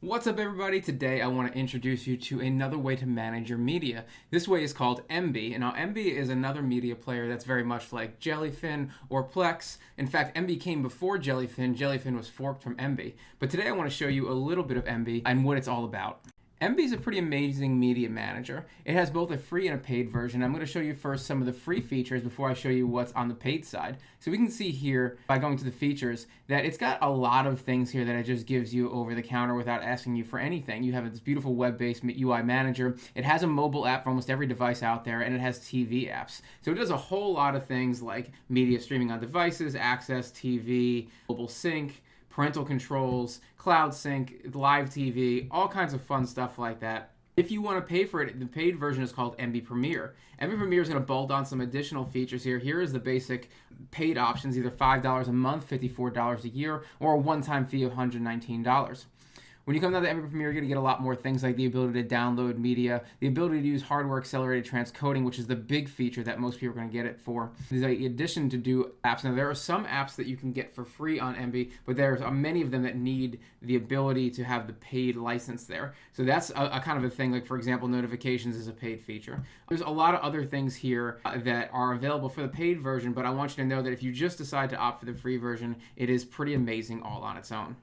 What's up everybody? Today I want to introduce you to another way to manage your media. This way is called Emby. And now Emby is another media player that's very much like Jellyfin or Plex. In fact, Emby came before Jellyfin. Jellyfin was forked from Emby. But today I want to show you a little bit of Emby and what it's all about. Emby is a pretty amazing media manager. It has both a free and a paid version. I'm going to show you first some of the free features before I show you what's on the paid side. So we can see here, by going to the features, that it's got a lot of things here that it just gives you over the counter without asking you for anything. You have this beautiful web-based UI manager. It has a mobile app for almost every device out there, and it has TV apps. So it does a whole lot of things like media streaming on devices, access TV, mobile sync, parental controls, cloud sync, live TV, all kinds of fun stuff like that. If you want to pay for it, the paid version is called Emby Premiere. Emby Premiere is going to bolt on some additional features here. Here is the basic paid options, either $5 a month, $54 a year, or a one-time fee of $119. When you come down to Emby Premiere, you're going to get a lot more things like the ability to download media, the ability to use hardware accelerated transcoding, which is the big feature that most people are going to get it for. There's an addition to do apps. Now, there are some apps that you can get for free on Emby, but there's many of them that need the ability to have the paid license there. So that's a kind of a thing. Like, for example, notifications is a paid feature. There's a lot of other things here that are available for the paid version, but I want you to know that if you just decide to opt for the free version, it is pretty amazing all on its own.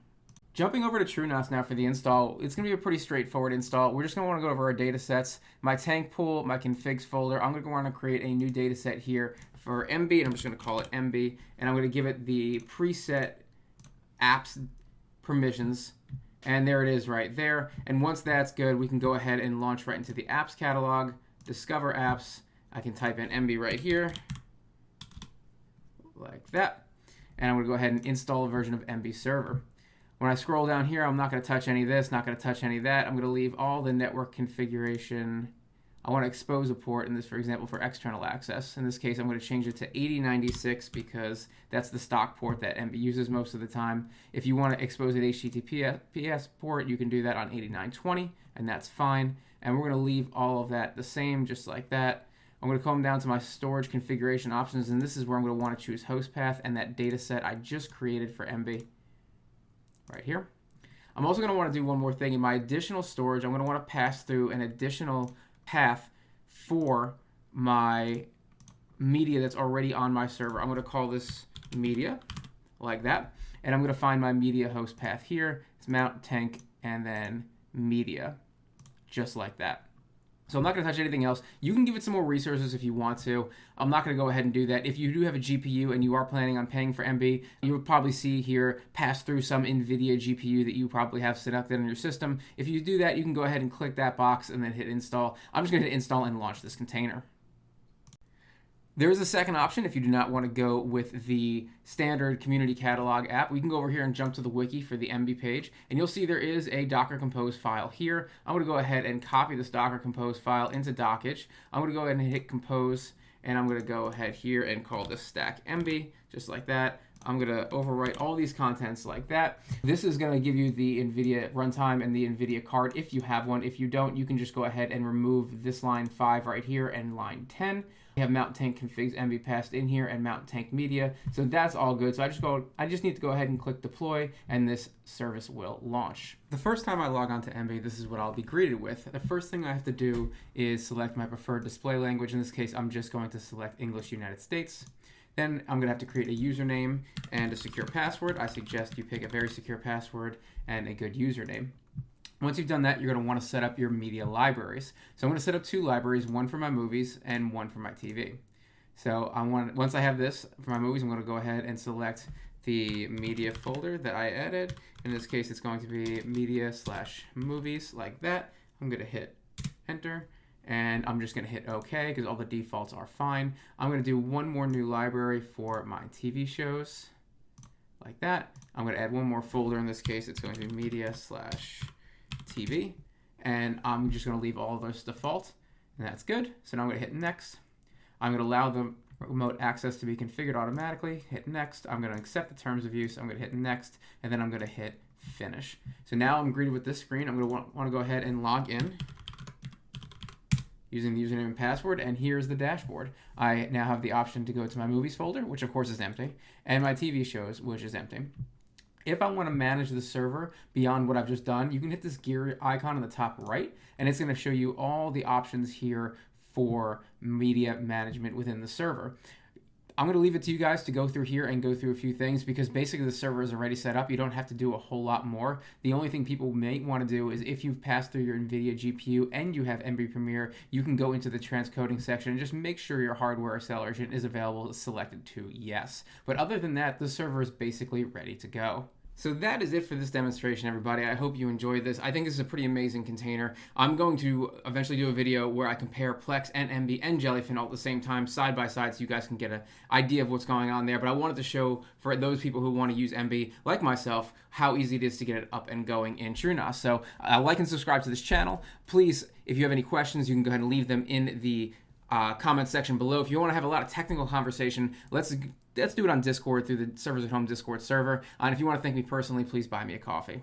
Jumping over to TrueNAS now for the install, it's going to be a pretty straightforward install. We're just going to want to go over our data sets, my tank pool, my configs folder. I'm going to want to create a new data set here for Emby, and I'm just going to call it Emby, and I'm going to give it the preset apps permissions, and there it is right there. And once that's good, we can go ahead and launch right into the apps catalog, discover apps. I can type in Emby right here, like that, and I'm going to go ahead and install a version of Emby server. When I scroll down here, I'm not going to touch any of this, not going to touch any of that. I'm going to leave all the network configuration. I want to expose a port in this, for example, for external access. In this case, I'm going to change it to 8096 because that's the stock port that Emby uses most of the time. If you want to expose an HTTPS port, you can do that on 8920, and that's fine. And we're going to leave all of that the same, just like that. I'm going to come down to my storage configuration options, and this is where I'm going to want to choose host path and that data set I just created for Emby. Right here. I'm also going to want to do one more thing. In my additional storage, I'm going to want to pass through an additional path for my media that's already on my server. I'm going to call this media, like that. And I'm going to find my media host path here. It's mount, tank, and then media, just like that. So I'm not going to touch anything else. You can give it some more resources if you want to. I'm not going to go ahead and do that. If you do have a GPU and you are planning on paying for Emby, you will probably see here pass through some NVIDIA GPU that you probably have selected on your system. If you do that, you can go ahead and click that box and then hit install. I'm just going to hit install and launch this container. There is a second option if you do not want to go with the standard community catalog app. We can go over here and jump to the wiki for the Emby page, and you'll see there is a Docker Compose file here. I'm going to go ahead and copy this Docker Compose file into Dockage. I'm going to go ahead and hit Compose, and I'm going to go ahead here and call this stack Emby, just like that. I'm going to overwrite all these contents like that. This is going to give you the NVIDIA runtime and the NVIDIA card if you have one. If you don't, you can just go ahead and remove this line 5 right here and line 10. We have mount tank configs Emby passed in here and mount tank media. So that's all good. So I just need to go ahead and click deploy, and this service will launch. The first time I log on to Emby, this is what I'll be greeted with. The first thing I have to do is select my preferred display language. In this case, I'm just going to select English United States. Then I'm going to have to create a username and a secure password. I suggest you pick a very secure password and a good username. Once you've done that, you're going to want to set up your media libraries. So I'm going to set up 2 libraries, one for my movies and one for my TV. So once I have this for my movies, I'm going to go ahead and select the media folder that I added. In this case, it's going to be media/movies, like that. I'm going to hit enter. And I'm just going to hit OK because all the defaults are fine. I'm going to do one more new library for my TV shows, like that. I'm going to add one more folder. In this case, it's going to be media/TV. And I'm just going to leave all of those default. And that's good. So now I'm going to hit next. I'm going to allow the remote access to be configured automatically. Hit next. I'm going to accept the terms of use. I'm going to hit next. And then I'm going to hit finish. So now I'm greeted with this screen. I'm going to want to go ahead and log in using the username and password, and here's the dashboard. I now have the option to go to my movies folder, which of course is empty, and my TV shows, which is empty. If I want to manage the server beyond what I've just done, you can hit this gear icon on the top right, and it's going to show you all the options here for media management within the server. I'm going to leave it to you guys to go through here and go through a few things, because basically the server is already set up. You don't have to do a whole lot more. The only thing people may want to do is, if you've passed through your NVIDIA GPU and you have Emby Premiere, you can go into the transcoding section and just make sure your hardware acceleration is available, selected to yes. But other than that, the server is basically ready to go. So that is it for this demonstration, everybody. I hope you enjoyed this. I think this is a pretty amazing container. I'm going to eventually do a video where I compare Plex and Emby and Jellyfin all at the same time, side by side, so you guys can get an idea of what's going on there. But I wanted to show, for those people who want to use Emby, like myself, how easy it is to get it up and going in TrueNAS. So like and subscribe to this channel. Please, if you have any questions, you can go ahead and leave them in the comment section below. If you want to have a lot of technical conversation, let's do it on Discord through the Servers at Home Discord server. And if you want to thank me personally, please buy me a coffee.